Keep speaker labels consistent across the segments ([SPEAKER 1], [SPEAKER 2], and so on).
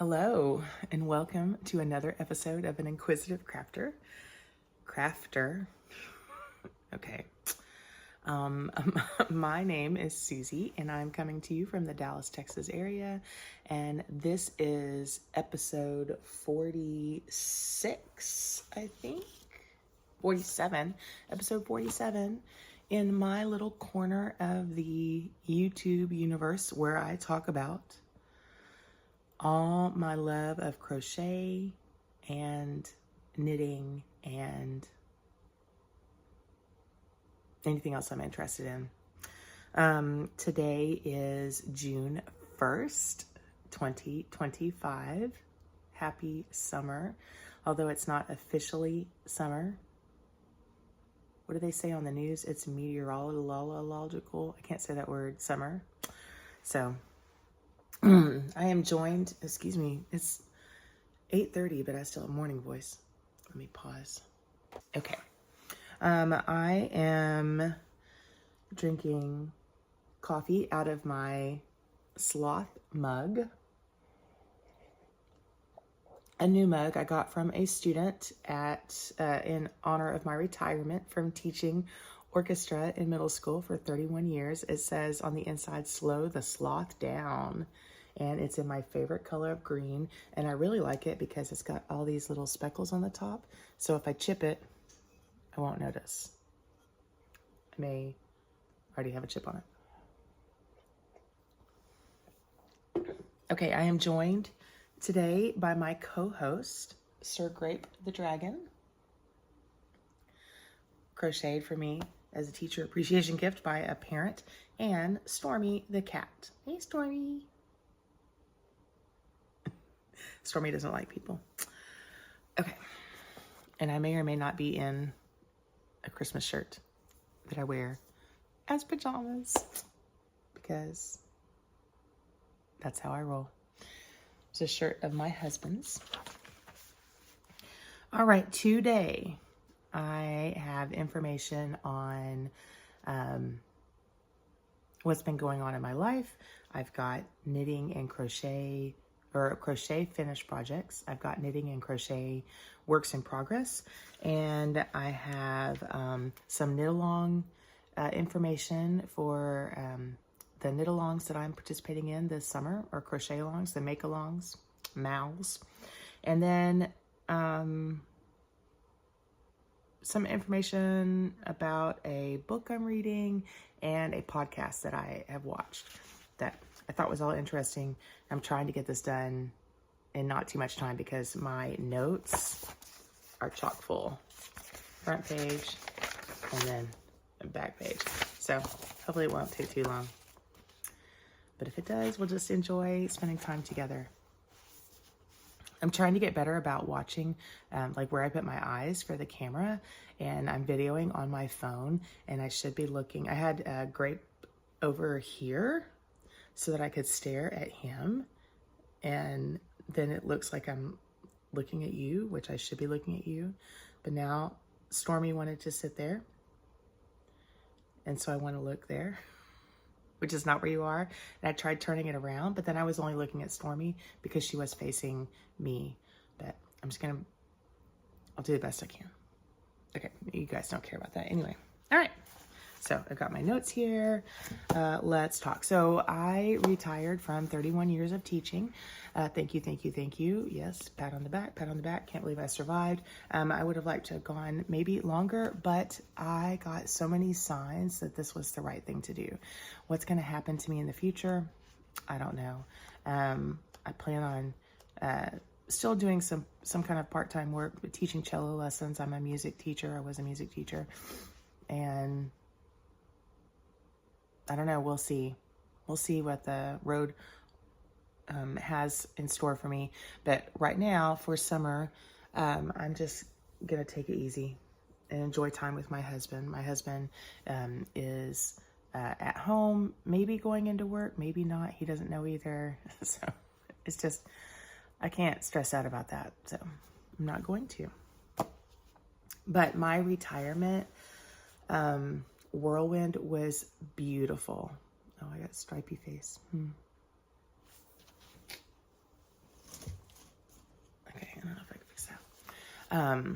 [SPEAKER 1] Hello, and welcome to another episode of an Inquisitive Crafter. Okay. My name is Susie, and I'm coming to you from the Dallas, Texas area, and this is episode 46, I think. 47, episode 47, in my little corner of the YouTube universe where I talk about all my love of crochet and knitting and anything else I'm interested in. Today is June 1st, 2025. Happy summer, although it's not officially summer. What do they say on the news? It's meteorological. I can't say that word, summer. So I am joined, excuse me, it's 8:30, but I still have morning voice. Let me pause. Okay. I am drinking coffee out of my sloth mug. A new mug I got from a student in honor of my retirement from teaching orchestra in middle school for 31 years. It says on the inside, "Slow the sloth down." And it's in my favorite color of green. And I really like it because it's got all these little speckles on the top. So if I chip it, I won't notice. I may already have a chip on it. Okay, I am joined today by my co-host, Sir Grape the Dragon. Crocheted for me as a teacher appreciation gift by a parent, and Stormy the cat. Hey, Stormy. Stormy doesn't like people. Okay. And I may or may not be in a Christmas shirt that I wear as pajamas because that's how I roll. It's a shirt of my husband's. All right, today I have information on what's been going on in my life. I've got knitting and crochet finished projects. I've got knitting and crochet works in progress. And I have some knit-along information for the knit-alongs that I'm participating in this summer, or crochet-alongs, the make-alongs, MALs. And then some information about a book I'm reading and a podcast that I have watched that I thought was all interesting. I'm trying to get this done in not too much time because my notes are chock full. Front page and then a back page. So hopefully it won't take too long. But if it does, we'll just enjoy spending time together. I'm trying to get better about watching like where I put my eyes for the camera, and I'm videoing on my phone, and I should be looking. I had a Grape over here so that I could stare at him, and then it looks like I'm looking at you, which I should be looking at you. But now Stormy wanted to sit there, and so I want to look there, which is not where you are. And I tried turning it around, but then I was only looking at Stormy because she was facing me. But I'm just gonna, I'll do the best I can. Okay, you guys don't care about that anyway. All right, so I've got my notes here. Let's talk. So I retired from 31 years of teaching. Thank you, thank you, thank you. Yes, pat on the back, pat on the back. Can't believe I survived. I would have liked to have gone maybe longer, but I got so many signs that this was the right thing to do. What's going to happen to me in the future? I don't know. I plan on still doing some kind of part-time work, but teaching cello lessons. I'm a music teacher. I was a music teacher. And I don't know. We'll see. We'll see what the road has in store for me. But right now, for summer, I'm just going to take it easy and enjoy time with my husband. My husband is at home, maybe going into work, maybe not. He doesn't know either. So it's just, I can't stress out about that. So I'm not going to. But my retirement whirlwind was beautiful. Oh, I got stripy face. I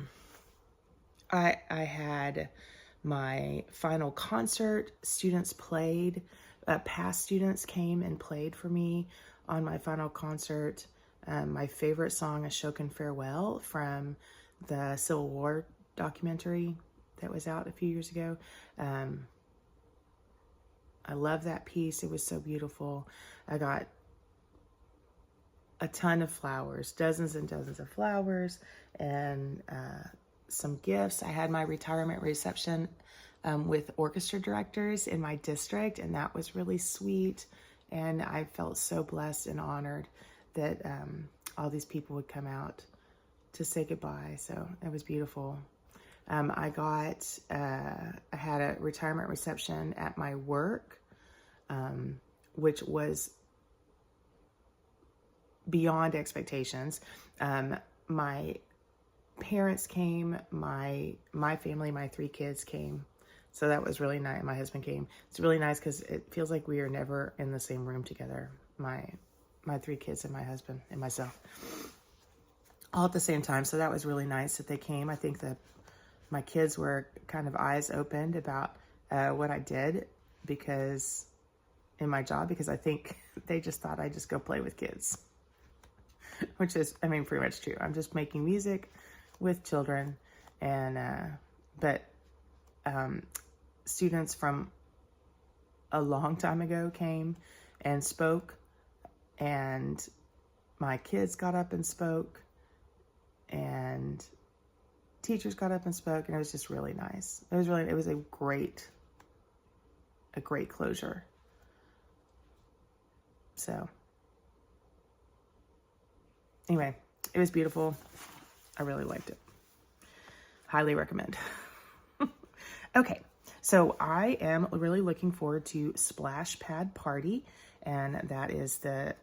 [SPEAKER 1] had my final concert. Students played, past students came and played for me on my final concert. My favorite song is Shokin Farewell from the Civil War documentary that was out a few years ago. I love that piece. It was so beautiful. I got a ton of flowers, dozens and dozens of flowers, and some gifts. I had my retirement reception with orchestra directors in my district, and that was really sweet. And I felt so blessed and honored that all these people would come out to say goodbye. So it was beautiful. I had a retirement reception at my work, which was beyond expectations. My parents came, my family, my 3 kids came. So that was really nice. My husband came. It's really nice because it feels like we are never in the same room together. My 3 kids and my husband and myself all at the same time. So that was really nice that they came. I think that my kids were kind of eyes opened about what I did in my job, because I think they just thought I'd just go play with kids, which is, I mean, pretty much true. I'm just making music with children, and but students from a long time ago came and spoke, and my kids got up and spoke, and teachers got up and spoke, and it was just really nice. It was a great closure. So anyway, it was beautiful. I really liked it. Highly recommend. Okay, so I am really looking forward to Splash Pad Party, and that is the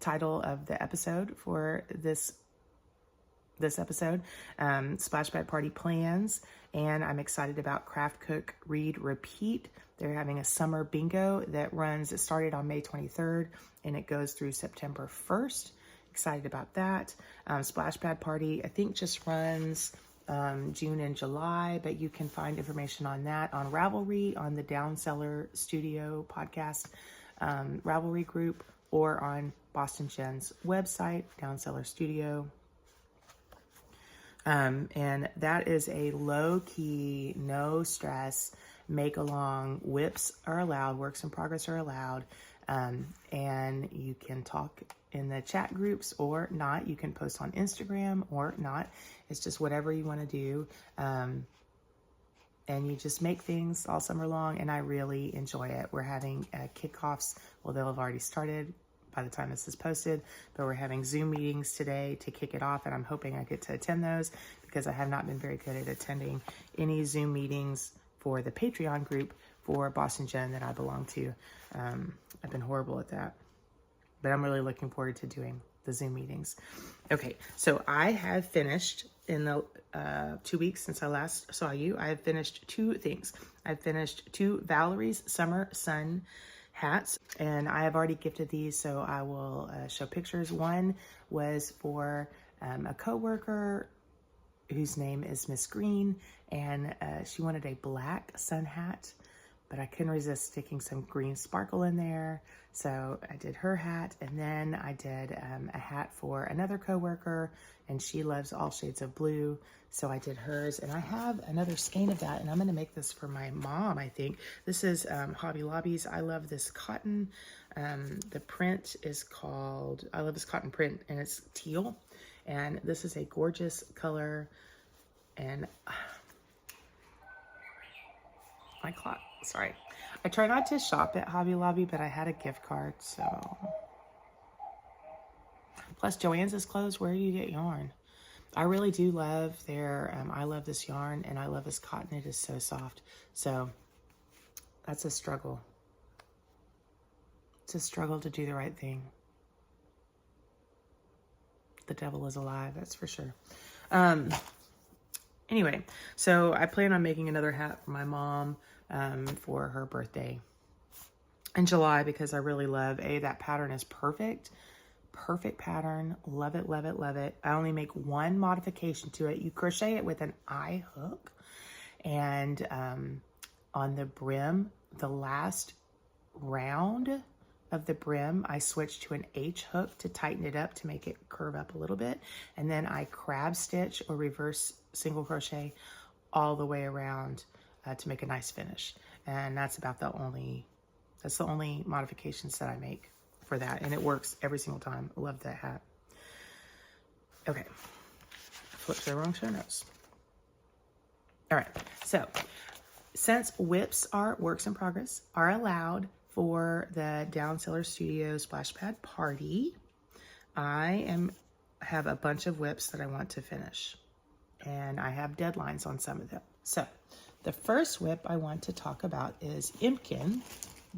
[SPEAKER 1] title of the episode for this episode. Splash Pad Party plans, and I'm excited about Craft, Cook, Read, Repeat. They're having a summer bingo that it started on May 23rd, and it goes through September 1st. Excited about that. Splash Pad Party, I think, just runs June and July, but you can find information on that on Ravelry, on the Downseller Studio podcast Ravelry group, or on Boston Jen's website, Downseller Studio. And that is a low-key, no-stress, make-along. Whips are allowed, works in progress are allowed, and you can talk in the chat groups or not. You can post on Instagram or not. It's just whatever you want to do. And you just make things all summer long, and I really enjoy it. We're having kickoffs. Well, they'll have already started by the time this is posted, but we're having Zoom meetings today to kick it off, and I'm hoping I get to attend those, because I have not been very good at attending any Zoom meetings for the Patreon group for Boston Jen that I belong to. I've been horrible at that, but I'm really looking forward to doing the Zoom meetings. Okay, so I have finished, in the 2 weeks since I last saw you, I have finished 2 things. I've finished 2 Valerie's Summer Sun hats, and I have already gifted these, so I will show pictures. One was for a coworker whose name is Miss Green, and she wanted a black sun hat, but I couldn't resist sticking some green sparkle in there, so I did her hat. And then I did a hat for another coworker, and she loves all shades of blue, so I did hers. And I have another skein of that, and I'm going to make this for my mom, I think. This is Hobby Lobby's. I love this cotton. The print is called, I love this cotton print, and it's teal. And this is a gorgeous color. And my clock, sorry. I try not to shop at Hobby Lobby, but I had a gift card, so. Plus, Joann's is closed. Where do you get yarn? I really do love I love this yarn, and I love this cotton. It is so soft. So that's a struggle. It's a struggle to do the right thing. The devil is alive, that's for sure. Anyway, so I plan on making another hat for my mom for her birthday in July, because I really love, that pattern is perfect perfect pattern. Love it, love it, love it. I only make one modification to it. You crochet it with an I hook, and on the brim, the last round of the brim, I switched to an H hook to tighten it up to make it curve up a little bit. And then I crab stitch or reverse single crochet all the way around to make a nice finish. And that's about the only modifications that I make for that. And it works every single time. I love that hat. Okay, flip to the wrong show notes. All right, so since whips are works in progress, are allowed for the Down Cellar Studio Splash Pad party, I have a bunch of whips that I want to finish, and I have deadlines on some of them. So the first whip I want to talk about is Impkin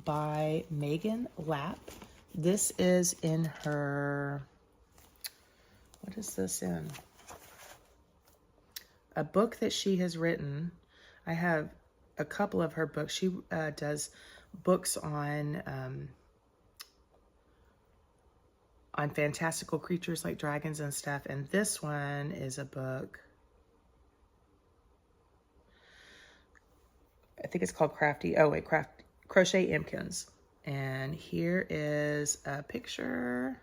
[SPEAKER 1] by Megan Lapp. This is in her, what is this in? A book that she has written. I have a couple of her books. She does books on fantastical creatures like dragons and stuff. And this one is a book, I think it's called Crochet Impkins. And here is a picture.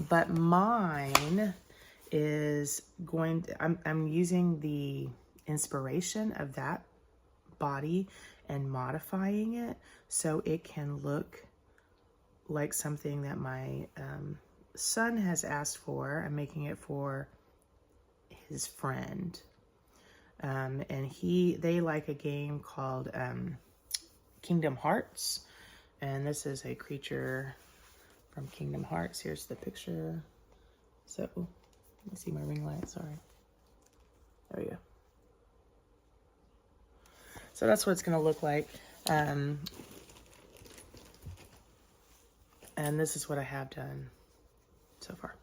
[SPEAKER 1] But mine is going to, I'm using the inspiration of that body and modifying it so it can look like something that my son has asked for. I'm making it for his friend. And they like a game called Kingdom Hearts. And this is a creature from Kingdom Hearts. Here's the picture. So, let me see my ring light, sorry. There we go. So that's what it's gonna look like. And this is what I have done so far.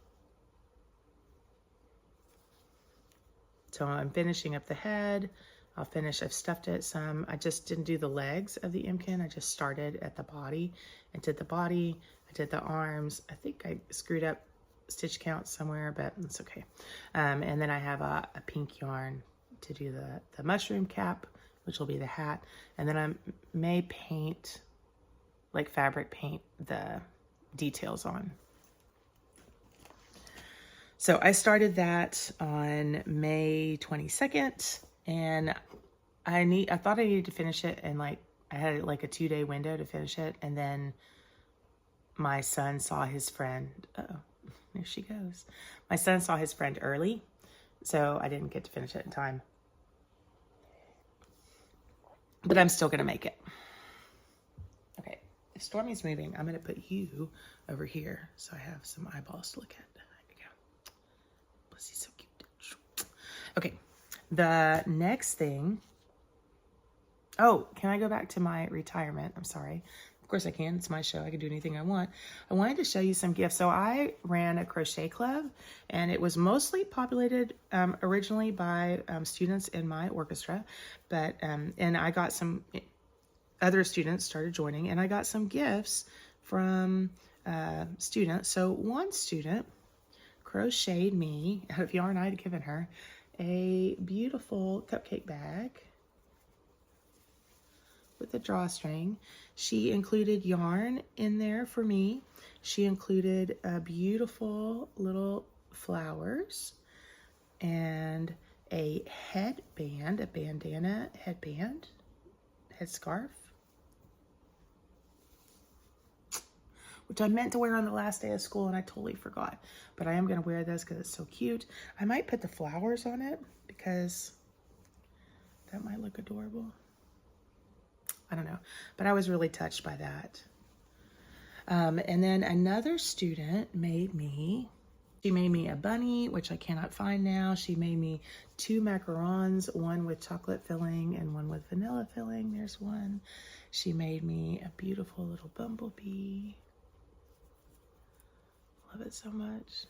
[SPEAKER 1] So I'm finishing up the head. I've stuffed it some. I just didn't do the legs of the Impkin. I just started at the body and did the body. I did the arms. I think I screwed up stitch count somewhere, but it's okay. And then I have a pink yarn to do the mushroom cap, which will be the hat. And then I may paint, like fabric paint, the details on. So I started that on May 22nd, and I thought I needed to finish it, and I had like a 2-day window to finish it, and then my son saw his friend. Uh-oh, there she goes. My son saw his friend early, so I didn't get to finish it in time. But I'm still gonna make it. Okay, if Stormy's moving, I'm gonna put you over here so I have some eyeballs to look at. There you go. He's so cute. Okay, the next thing. Oh, can I go back to my retirement? I'm sorry. Of course I can. It's my show. I can do anything I want. I wanted to show you some gifts. So I ran a crochet club, and it was mostly populated originally by students in my orchestra, but and I got some other students started joining, and I got some gifts from students. So one student crocheted me out of yarn I'd given her a beautiful cupcake bag with a drawstring. She included yarn in there for me. She included beautiful little flowers and a headband, a bandana headband, headscarf, which I meant to wear on the last day of school and I totally forgot. But I am gonna wear this because it's so cute. I might put the flowers on it because that might look adorable. I don't know, but I was really touched by that. And then another student she made me a bunny, which I cannot find now. She made me 2 macarons, one with chocolate filling and one with vanilla filling. There's one. She made me a beautiful little bumblebee. Love it so much.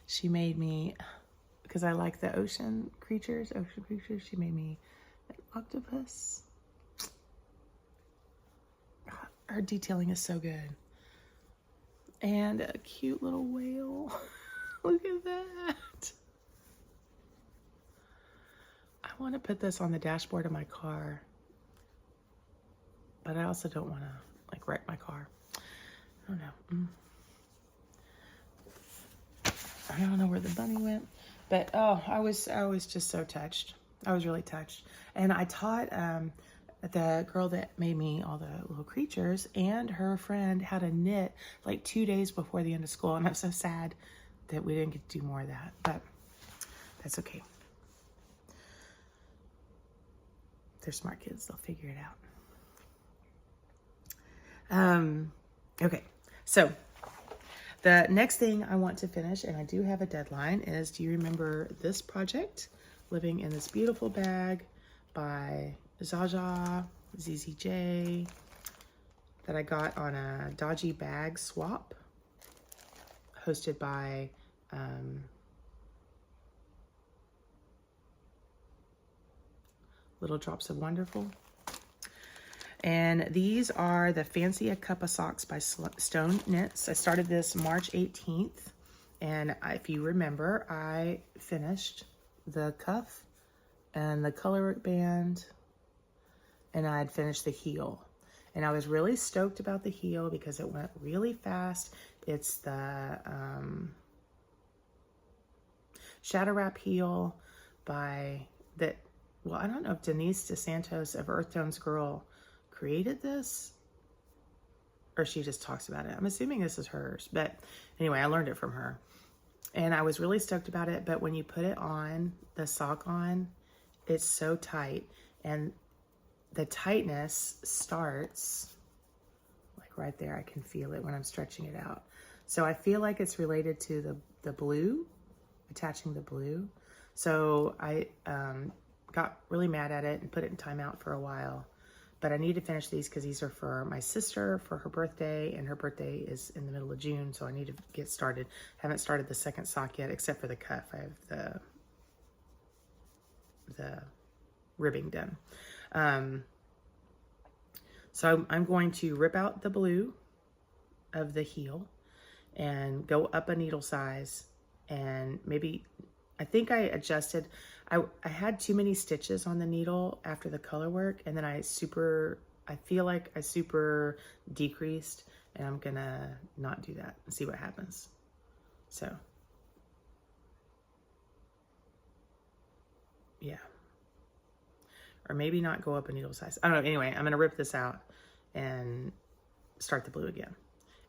[SPEAKER 1] She made me because I like the ocean creatures. She made me an octopus. Her detailing is so good. And a cute little whale. Look at that. I want to put this on the dashboard of my car, but I also don't want to like wreck my car. I don't know. I don't know where the bunny went, but oh, I was just so touched. I was really touched. And I taught the girl that made me all the little creatures and her friend how to knit like 2 days before the end of school. And I'm so sad that we didn't get to do more of that, but that's okay. They're smart kids. They'll figure it out. Okay. So the next thing I want to finish, and I do have a deadline, is, do you remember this project? Living in this beautiful bag by Zaza, ZZJ, that I got on a dodgy bag swap hosted by Little Drops of Wonderful. And these are the Fancy a Cuppa socks by Stone Knits. I started this March 18th. And if you remember, I finished the cuff and the colorwork band, and I had finished the heel. And I was really stoked about the heel because it went really fast. It's the Shadow Wrap heel by that. Well, I don't know if Denise DeSantis of Earth Tones Girl created this, or she just talks about it. I'm assuming this is hers, but anyway, I learned it from her. And I was really stoked about it, but when you put it on, the sock on, it's so tight. And the tightness starts, like right there, I can feel it when I'm stretching it out. So I feel like it's related to the blue, attaching the blue. So I got really mad at it and put it in timeout for a while. But I need to finish these because these are for my sister for her birthday, and her birthday is in the middle of June, so I need to get started. Haven't started the second sock yet, except for the cuff. I have the ribbing done. So I'm going to rip out the blue of the heel and go up a needle size, and maybe, I think I adjusted, I had too many stitches on the needle after the color work, and then I feel like I super decreased, and I'm gonna not do that and see what happens. So yeah, or maybe not go up a needle size. I don't know. Anyway, I'm gonna rip this out and start the blue again.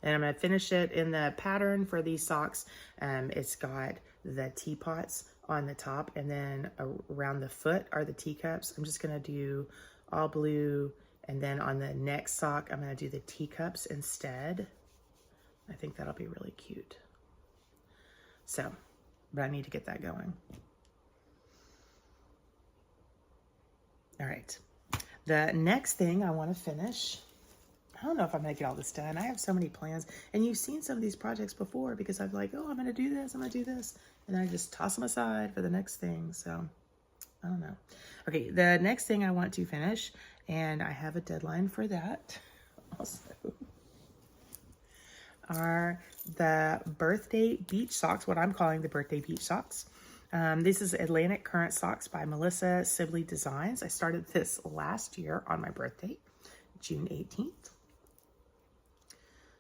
[SPEAKER 1] And I'm going to finish it in the pattern for these socks. It's got the teapots on the top, and then around the foot are the teacups. I'm just going to do all blue, and then on the next sock, I'm going to do the teacups instead. I think that'll be really cute. So, but I need to get that going. All right. The next thing I want to finish, I don't know if I'm going to get all this done. I have so many plans. And you've seen some of these projects before because I'm like, oh, I'm going to do this, I'm going to do this. And then I just toss them aside for the next thing. So, I don't know. Okay, the next thing I want to finish, and I have a deadline for that also, are the birthday beach socks, what I'm calling the birthday beach socks. This is Atlantic Current Socks by Melissa Sibley Designs. I started this last year on my birthday, June 18th.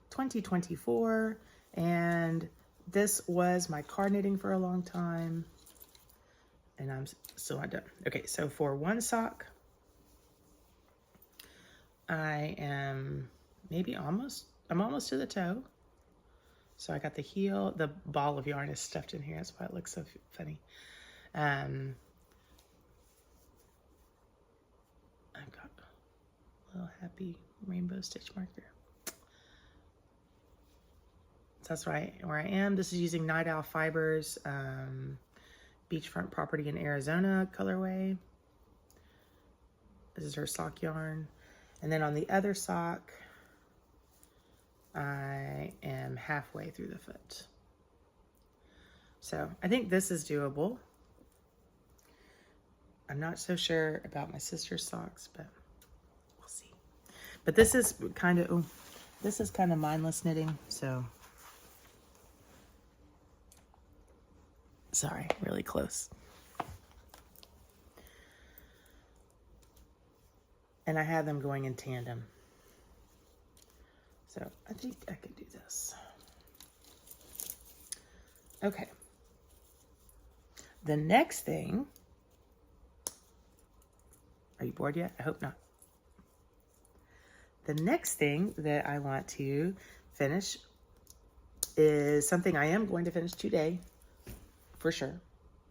[SPEAKER 1] 2024, and this was my card knitting for a long time, and I'm still not done. Okay, so for one sock, I'm almost to the toe. So I got the heel, the ball of yarn is stuffed in here, that's why it looks so funny. I've got a little happy rainbow stitch marker. That's right, where I am. This is using Night Owl Fibers, Beachfront Property in Arizona colorway. This is her sock yarn. And then on the other sock, I am halfway through the foot. So I think this is doable. I'm not so sure about my sister's socks, but we'll see. But this is kind of, this is kind of mindless knitting. So, sorry, really close. And I have them going in tandem. So I think I could do this. Okay. The next thing, are you bored yet? I hope not. The next thing that I want to finish is something I am going to finish today. For sure.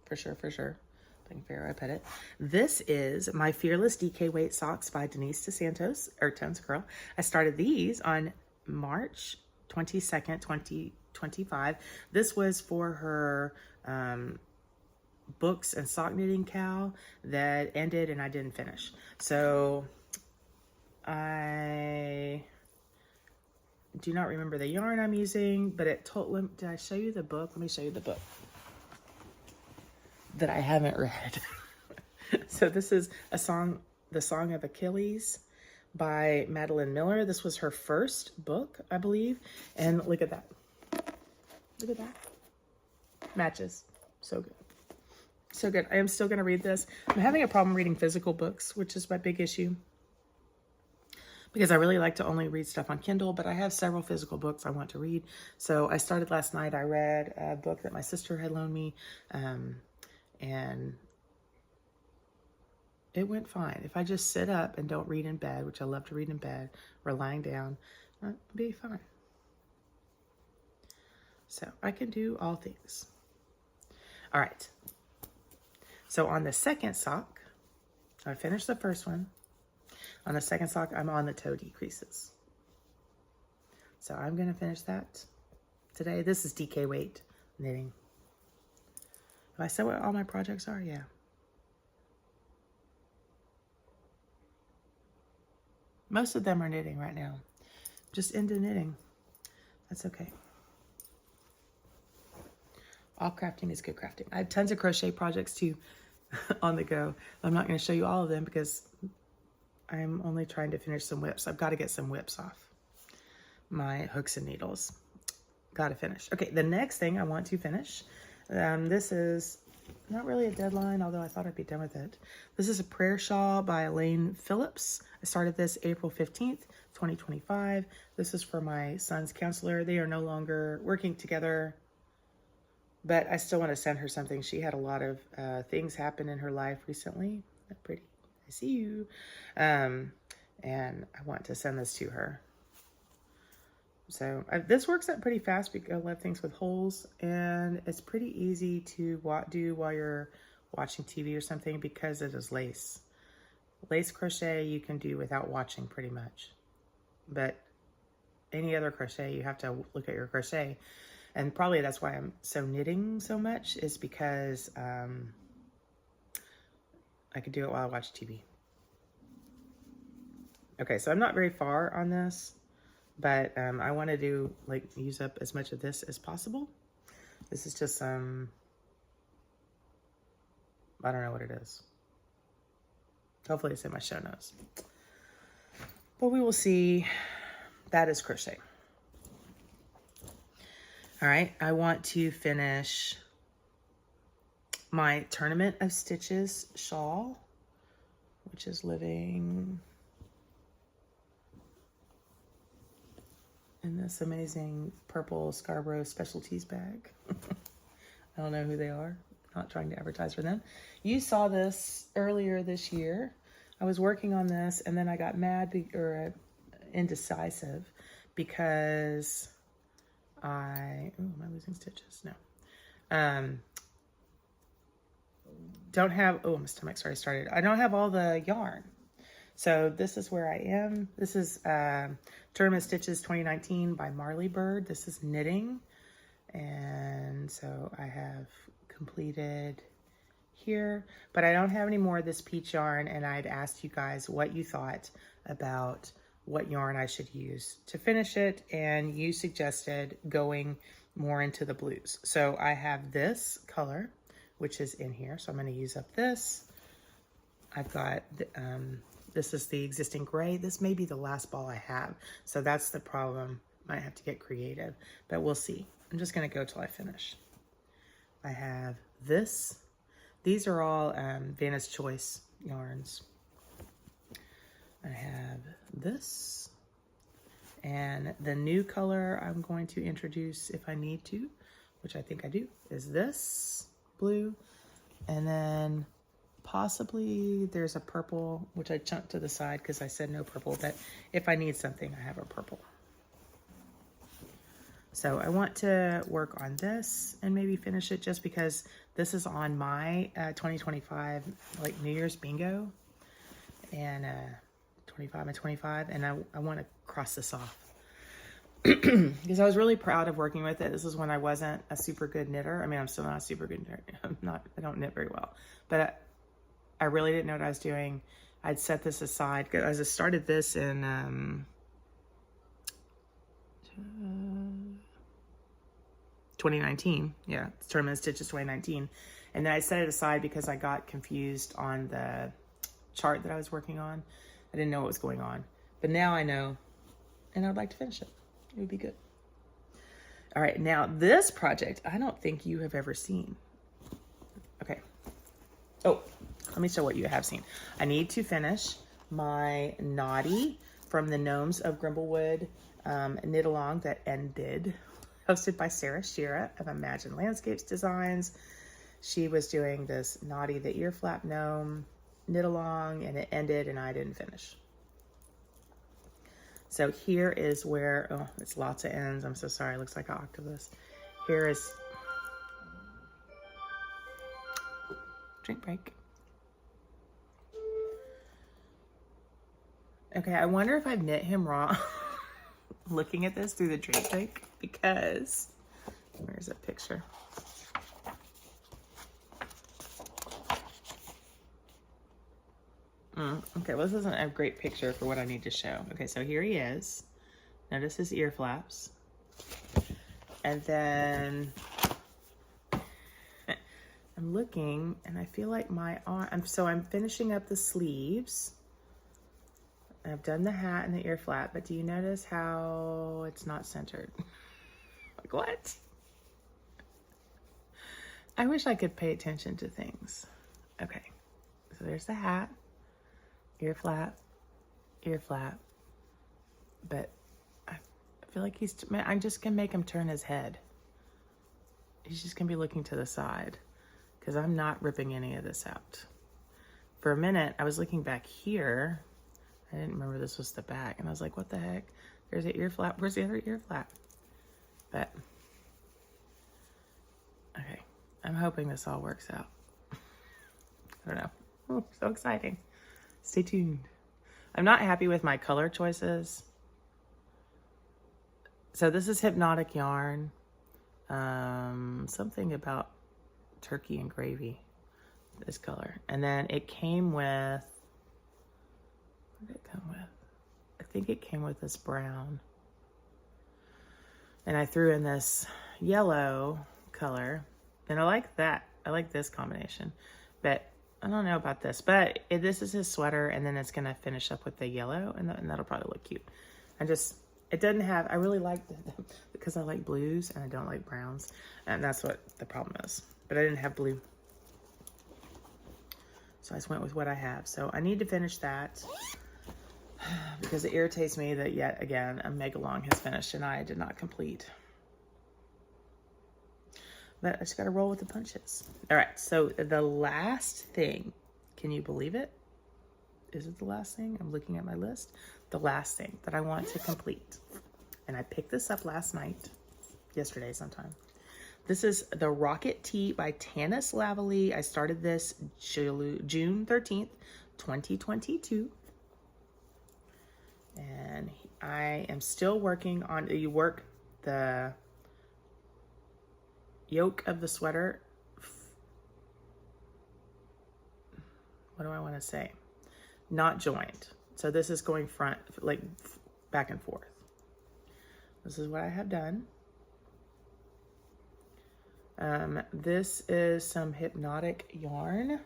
[SPEAKER 1] For sure, for sure. I think fair I put it. This is my Fearless DK Weight Socks by Denise DeSantis, or Tones Girl. I started these on March 22nd, 2025. This was for her books and sock knitting cow that ended and I didn't finish. So I do not remember the yarn I'm using, but it told, did I show you the book? Let me show you the book that I haven't read. So this is a song, The Song of Achilles by Madeline Miller. This was her first book, I believe. And look at that. Look at that. Matches. So good. So good. I am still going to read this. I'm having a problem reading physical books, which is my big issue, because I really like to only read stuff on Kindle, but I have several physical books I want to read. So I started last night. I read a book that my sister had loaned me, and it went fine. If I just sit up and don't read in bed, which I love to read in bed, or lying down, I'll be fine. So I can do all things. All right. So on the second sock, I finished the first one. On the second sock, I'm on the toe decreases. So I'm going to finish that today. This is DK weight knitting. Have I said what all my projects are? Yeah. Most of them are knitting right now. Just into knitting. That's okay. All crafting is good crafting. I have tons of crochet projects too on the go. I'm not going to show you all of them because I'm only trying to finish some whips. I've got to get some whips off my hooks and needles. Got to finish. Okay, the next thing I want to finish, this is not really a deadline, although I thought I'd be done with it. This is a prayer shawl by Elaine Phillips. I started this April 15th, 2025. This is for my son's counselor. They are no longer working together, but I still want to send her something. She had a lot of things happen in her life recently. That's pretty. I see you. And I want to send this to her. So this works out pretty fast because I love things with holes, and it's pretty easy to do while you're watching TV or something because it is lace. Lace crochet you can do without watching pretty much. But any other crochet, you have to look at your crochet. And probably that's why I'm so knitting so much, is because I could do it while I watch TV. Okay, so I'm not very far on this, but I want to do, use up as much of this as possible. This is just some, I don't know what it is. Hopefully it's in my show notes. But we will see. That is crochet. All right, I want to finish my Tournament of Stitches shawl, which is living in this amazing purple Scarborough Specialties bag. I don't know who they are. Not trying to advertise for them. You saw this earlier this year. I was working on this, and then I got mad or indecisive because am I losing stitches? No. Don't have, my stomach's already started. I don't have all the yarn. So this is where I am. This is Tournament Stitches 2019 by Marley Bird. This is knitting. And so I have completed here, but I don't have any more of this peach yarn, and I'd asked you guys what you thought about what yarn I should use to finish it, and you suggested going more into the blues. So I have this color, which is in here. So I'm going to use up this. I've got, this is the existing gray. This may be the last ball I have. So that's the problem. Might have to get creative, but we'll see. I'm just going to go till I finish. I have this. These are all Vanna's Choice yarns. I have this. And the new color I'm going to introduce if I need to, which I think I do, is this blue. And then possibly there's a purple, which I chunked to the side because I said no purple, but if I need something, I have a purple. So I want to work on this and maybe finish it just because this is on my 2025 like New Year's bingo. And 25 and 25, and I want to cross this off because I was really proud of working with it. This is when I wasn't a super good knitter. I mean, I'm still not a super good knitter. I don't knit very well, but I really didn't know what I was doing. I'd set this aside because I started this in 2019. Yeah, it's Tournament of Stitches 2019, and then I set it aside because I got confused on the chart that I was working on. I didn't know what was going on, but now I know, and I would like to finish it. It would be good. All right, now this project, I don't think you have ever seen. Okay. Oh, let me show what you have seen. I need to finish my Gnoddy from the Gnomes of Grimblewood knit along that ended, hosted by Sarah Shira of Imagine Landscapes Designs. She was doing this Gnoddy the ear flap gnome knit along, and it ended and I didn't finish. So here is where, oh, it's lots of ends. I'm so sorry. It looks like an octopus. Here is, drink break. Okay, I wonder if I've knit him wrong looking at this through the drink break, because, where's that picture? Okay, well, this isn't a great picture for what I need to show. Okay, so here he is. Notice his ear flaps. And then I'm looking, and I feel like my arm, so I'm finishing up the sleeves. I've done the hat and the ear flap, but do you notice how it's not centered? Like, what? I wish I could pay attention to things. Okay, so there's the hat. Ear flap, but I feel like I'm just gonna make him turn his head. He's just gonna be looking to the side because I'm not ripping any of this out. For a minute, I was looking back here. I didn't remember this was the back, and I was like, what the heck? There's an ear flap. Where's the other ear flap? But, okay, I'm hoping this all works out. I don't know. Oh, so exciting. Stay tuned. I'm not happy with my color choices. So this is Hypnotic Yarn. Something about turkey and gravy, this color. And then it came with, what did it come with? I think it came with this brown. And I threw in this yellow color. And I like that. I like this combination. But I don't know about this, but this is his sweater, and then it's going to finish up with the yellow, and that'll probably look cute. It doesn't have, I really like because I like blues, and I don't like browns, and that's what the problem is. But I didn't have blue. So I just went with what I have. So I need to finish that because it irritates me that yet again, a Megalong has finished, and I did not complete. But I just got to roll with the punches. All right, so the last thing, can you believe it? Is it the last thing? I'm looking at my list. The last thing that I want to complete. And I picked this up last night, yesterday sometime. This is the Rocket Tea by Tanis Lavalee. I started this June 13th, 2022. And I am still working on, you work the yoke of the sweater, what do I want to say? Not joined. So this is going front, like back and forth. This is what I have done. This is some Hypnotic yarn.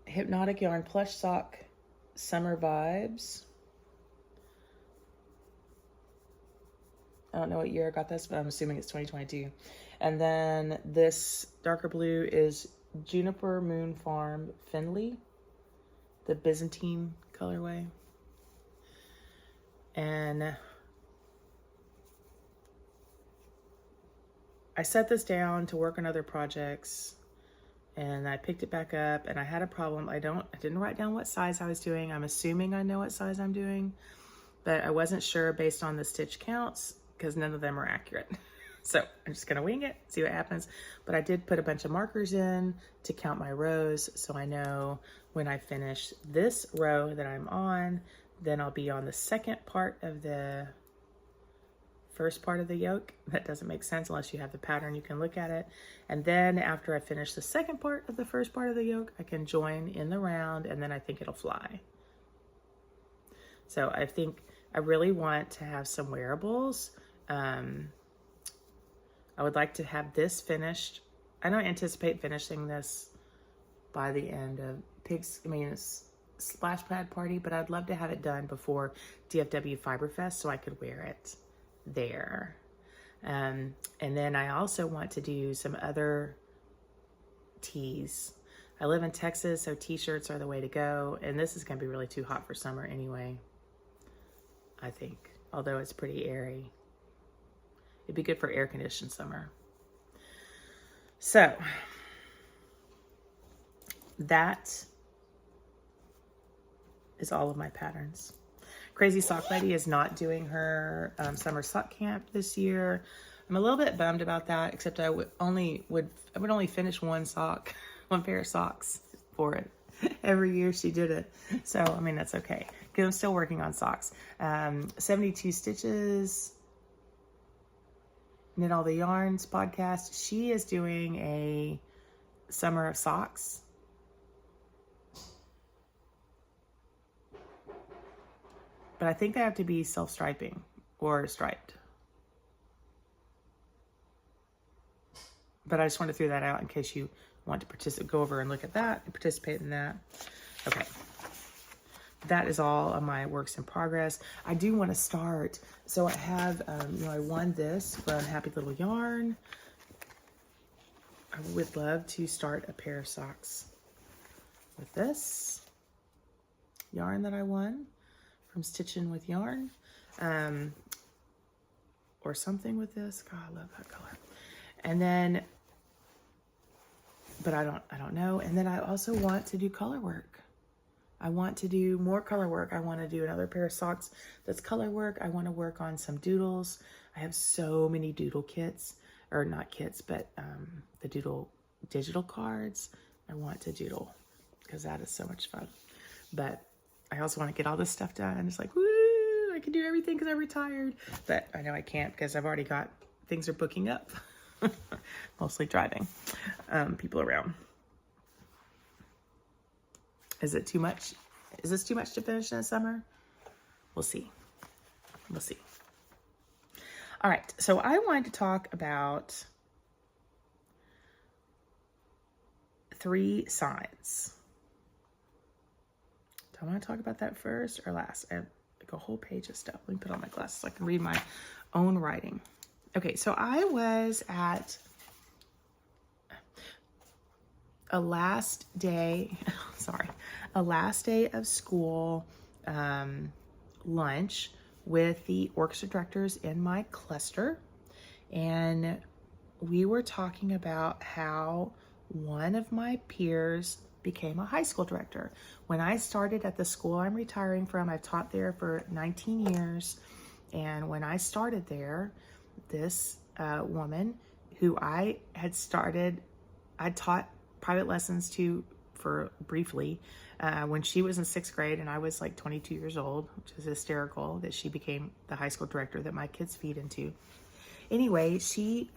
[SPEAKER 1] Hypnotic yarn plush sock summer vibes. I don't know what year I got this, but I'm assuming it's 2022. And then this darker blue is Juniper Moon Farm Finley, the Byzantine colorway. And I set this down to work on other projects, and I picked it back up, and I had a problem. I didn't write down what size I was doing. I'm assuming I know what size I'm doing, but I wasn't sure based on the stitch counts because none of them are accurate. So I'm just gonna wing it, see what happens. But I did put a bunch of markers in to count my rows, so I know when I finish this row that I'm on, then I'll be on the second part of the first part of the yoke. That doesn't make sense unless you have the pattern, you can look at it. And then after I finish the second part of the first part of the yoke, I can join in the round, and then I think it'll fly. So I think I really want to have some wearables. I would like to have this finished. I don't anticipate finishing this by the end of Splash Pad Party, but I'd love to have it done before DFW Fiberfest so I could wear it there. And then I also want to do some other tees. I live in Texas, so t-shirts are the way to go. And this is gonna be really too hot for summer anyway, I think, although it's pretty airy. It'd be good for air-conditioned summer. So that is all of my patterns. Crazy Sock Lady is not doing her summer sock camp this year. I'm a little bit bummed about that, except I would only finish one pair of socks for it. Every year she did it. So, I mean, that's okay, because I'm still working on socks. 72 Stitches, Knit All the Yarns podcast. She is doing a summer of socks. But I think they have to be self-striping or striped. But I just want to throw that out in case you want to participate, go over and look at that and participate in that. Okay. That is all of my works in progress. I do want to start. So I have, I won this from Happy Little Yarn. I would love to start a pair of socks with this yarn that I won from Stitchin' with Yarn, or something with this. God, I love that color. And then, but I don't know. And then I also want to do color work. I want to do more color work. I want to do another pair of socks that's color work. I want to work on some doodles. I have so many doodle kits, or not kits, but the doodle digital cards. I want to doodle because that is so much fun. But I also want to get all this stuff done. It's like, woo, I can do everything because I'm retired. But I know I can't because I've already got, things are booking up. Mostly driving people around. Is it too much? Is this too much to finish in the summer? We'll see. We'll see. All right. So I wanted to talk about 3 signs. Do I want to talk about that first or last? I have like a whole page of stuff. Let me put on my glasses so I can read my own writing. Okay. So I was at a last day of school lunch with the orchestra directors in my cluster, and we were talking about how one of my peers became a high school director. When I started at the school I'm retiring from, I've taught there for 19 years, and when I started there, this woman who I taught private lessons to for briefly when she was in 6th grade and I was like 22 years old, which is hysterical that she became the high school director that my kids feed into. Anyway, she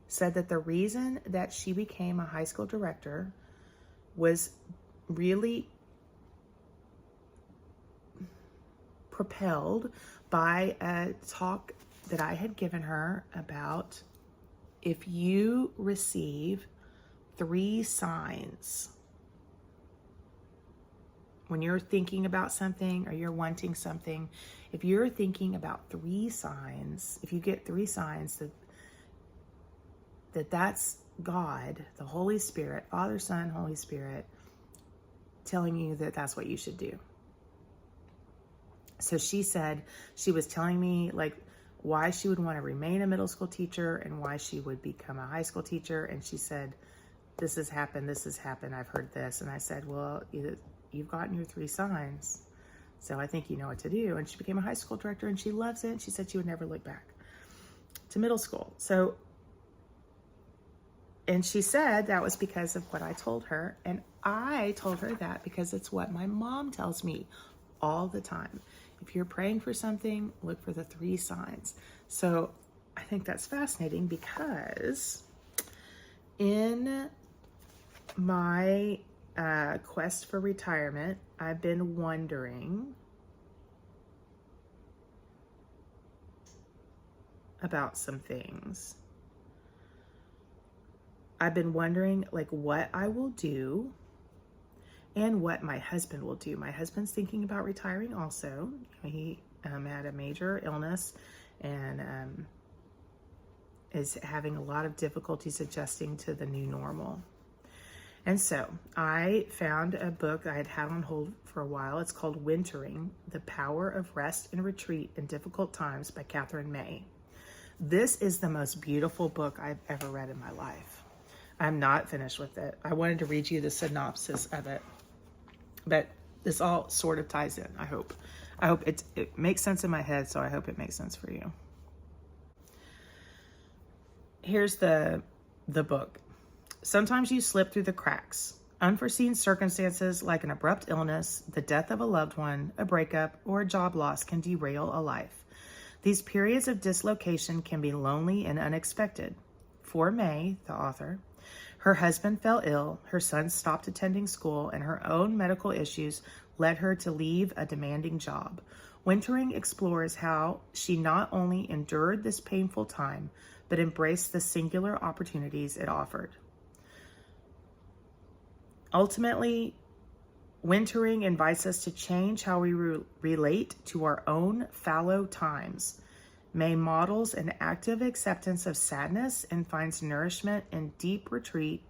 [SPEAKER 1] said that the reason that she became a high school director was really propelled by a talk that I had given her about if you receive 3 signs when you're thinking about something or you're wanting something, if you're thinking about 3 signs, if you get 3 signs that's God, the Holy Spirit, Father, Son, Holy Spirit, telling you that that's what you should do. So she said, she was telling me like why she would want to remain a middle school teacher and why she would become a high school teacher. And she said, this has happened, I've heard this. And I said, well, you've gotten your 3 signs, so I think you know what to do. And she became a high school director and she loves it. She said she would never look back to middle school. So, and she said that was because of what I told her. And I told her that because it's what my mom tells me all the time. If you're praying for something, look for the 3 signs. So I think that's fascinating because in my quest for retirement, I've been wondering about some things. I've been wondering like what I will do and what my husband will do. My husband's thinking about retiring also. He had a major illness and is having a lot of difficulties adjusting to the new normal. And so I found a book I had had on hold for a while. It's called Wintering: The Power of Rest and Retreat in Difficult Times by Catherine May. This is the most beautiful book I've ever read in my life. I'm not finished with it. I wanted to read you the synopsis of it, but this all sort of ties in, I hope. I hope it makes sense in my head, so I hope it makes sense for you. Here's the book. Sometimes you slip through the cracks. Unforeseen circumstances like an abrupt illness, the death of a loved one, a breakup, or a job loss can derail a life. These periods of dislocation can be lonely and unexpected. For May, the author, her husband fell ill, her son stopped attending school, and her own medical issues led her to leave a demanding job. Wintering explores how she not only endured this painful time, but embraced the singular opportunities it offered. Ultimately, Wintering invites us to change how we relate to our own fallow times. May models an active acceptance of sadness and finds nourishment in deep retreat,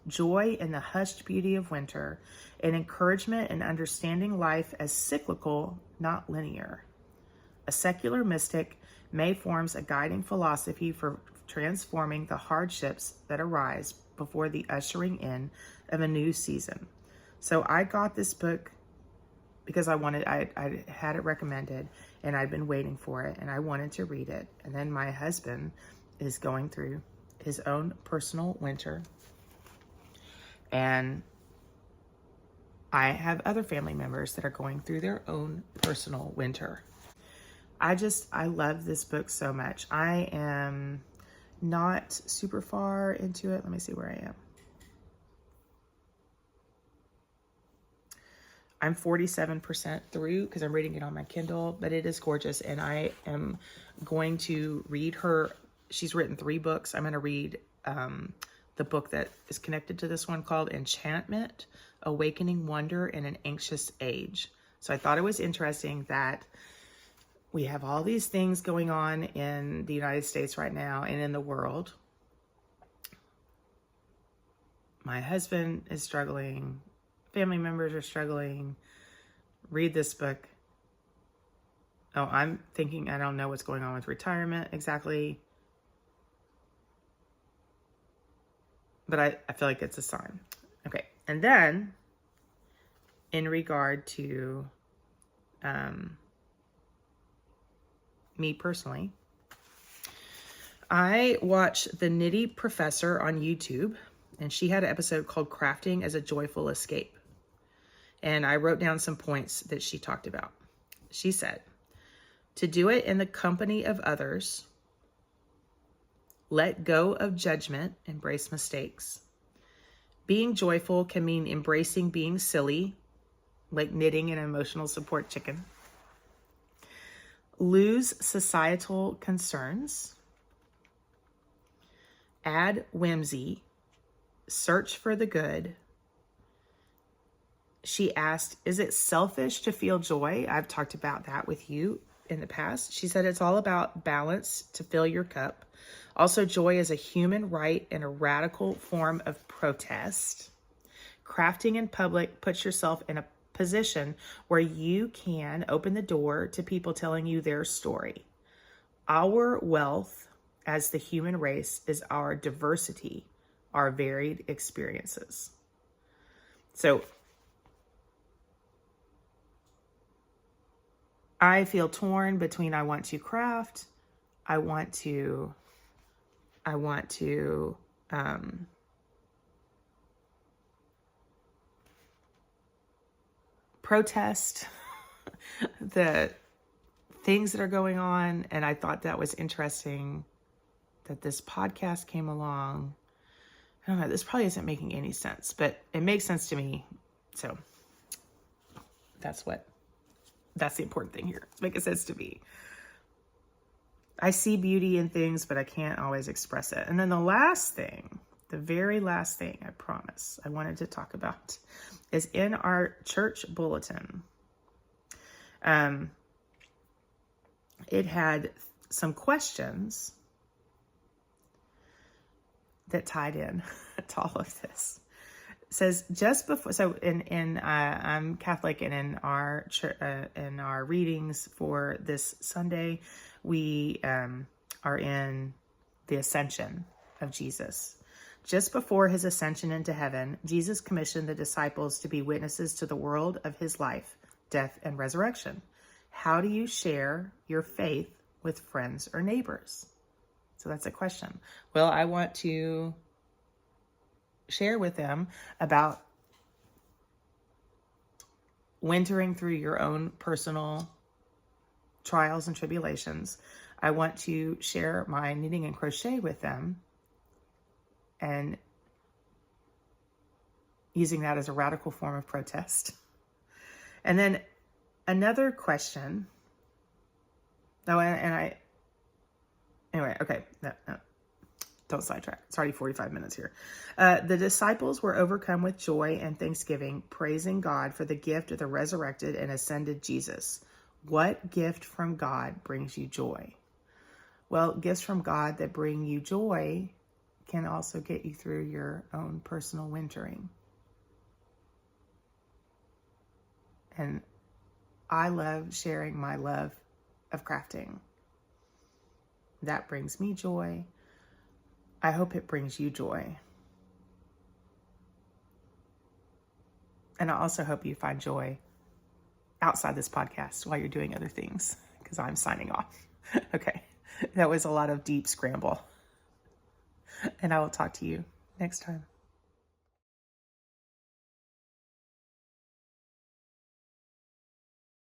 [SPEAKER 1] joy in the hushed beauty of winter, and encouragement in understanding life as cyclical, not linear. A secular mystic, May forms a guiding philosophy for transforming the hardships that arise before the ushering in of a new season. So I got this book because I had it recommended and I'd been waiting for it and I wanted to read it. And then my husband is going through his own personal winter. And I have other family members that are going through their own personal winter. I love this book so much. I am not super far into it. Let me see where I am. I'm 47% through because I'm reading it on my Kindle, but it is gorgeous. And I am going to read her. She's written 3 books. I'm going to read the book that is connected to this one called Enchantment, Awakening Wonder in an Anxious Age. So I thought it was interesting that we have all these things going on in the United States right now and in the world. My husband is struggling. Family members are struggling. Read this book. Oh, I'm thinking I don't know what's going on with retirement exactly. But I feel like it's a sign. Okay. And then in regard to me personally, I watched the Gnoddy Professor on YouTube, and she had an episode called Crafting as a Joyful Escape. And I wrote down some points that she talked about. She said, to do it in the company of others, let go of judgment, embrace mistakes. Being joyful can mean embracing being silly, like knitting an emotional support chicken. Lose societal concerns. add whimsy, search for the good. She asked, is it selfish to feel joy? I've talked about that with you in the past. She said it's all about balance to fill your cup. Also, joy is a human right and a radical form of protest. Crafting in public puts yourself in a position where you can open the door to people telling you their story. Our wealth as the human race is our diversity, our varied experiences. So I feel torn between I want to craft, I want to protest the things that are going on. And I thought that was interesting that this podcast came along. I don't know, this probably isn't making any sense, but it makes sense to me. So that's the important thing here. It's making sense to me. I see beauty in things, but I can't always express it. And then the last thing, the very last thing I promise I wanted to talk about is in our church bulletin. It had some questions that tied in to all of this. It says just before, so I'm Catholic, and in our readings for this Sunday, we are in the Ascension of Jesus. Just before his ascension into heaven, Jesus commissioned the disciples to be witnesses to the world of his life, death, and resurrection. How do you share your faith with friends or neighbors? So that's a question. Well, I want to share with them about wintering through your own personal trials and tribulations. I want to share my knitting and crochet with them and using that as a radical form of protest. And then another question. Oh, anyway, okay. No, don't sidetrack. It's already 45 minutes here. The disciples were overcome with joy and thanksgiving, praising God for the gift of the resurrected and ascended Jesus. What gift from God brings you joy? Well, gifts from God that bring you joy can also get you through your own personal wintering. And I love sharing my love of crafting. That brings me joy. I hope it brings you joy. And I also hope you find joy outside this podcast while you're doing other things, because I'm signing off. Okay, that was a lot of deep scramble. And I will talk to you next time.